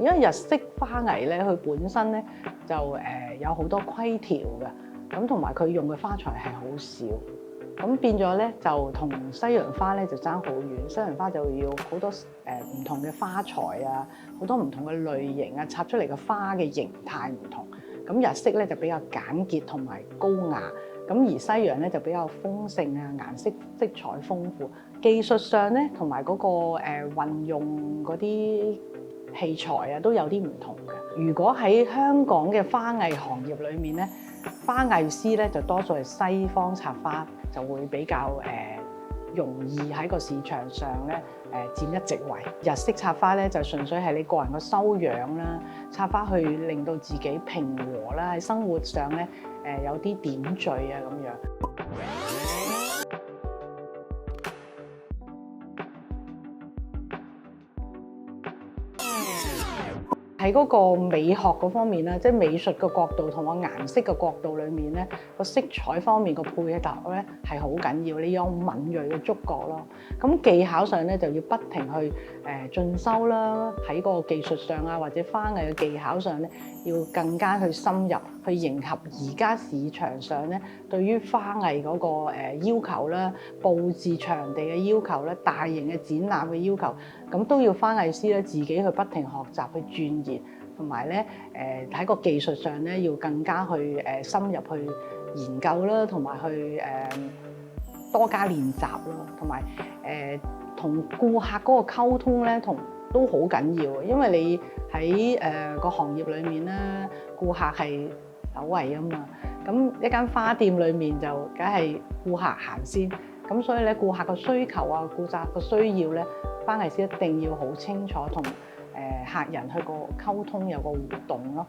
因為日式花藝咧，佢本身咧就有好多規條嘅，咁同埋佢用嘅花材係好少，咁變咗咧就同西洋花咧就爭好遠。西洋花就要好多唔同嘅花材啊，好多唔同嘅類型啊，插出嚟嘅花嘅形態唔同。咁日式咧就比較簡潔同埋高雅，咁而西洋咧就比較豐盛啊，顏色色彩豐富。技術上咧同埋嗰個運用嗰啲器材啊都有啲唔同嘅。如果喺香港嘅花藝行業裏面咧，花藝師咧就多數係西方插花，就會比較容易喺個市場上咧佔一席位。日式插花咧就純粹係你個人嘅修養啦，插花去令到自己平和啦，喺生活上咧有啲點綴啊咁樣。喺嗰個美學嗰方面咧，即係美術嘅角度同埋顏色嘅角度裏面咧，個色彩方面個配搭咧係好緊要，你有敏鋭嘅觸覺咯。咁技巧上咧就要不停去進修啦，喺個技術上啊或者花藝嘅技巧上咧，要更加去深入，去迎合而家市場上咧對於花藝嗰個要求啦、佈置場地嘅要求啦、大型嘅展覽嘅要求，咁都要花藝師咧自己去不停學習去鑽研。同埋咧，喺個技術上咧，要更加去深入去研究啦，同埋去多加練習咯，同埋同顧客嗰個溝通咧，都好緊要，因為你喺個行業裏面咧，顧客係首位啊嘛。咁一間花店裏面就梗係顧客行先，咁所以咧顧客個需求啊，顧客個需要咧，花藝師一定要好清楚同客人去個溝通有個互動咯。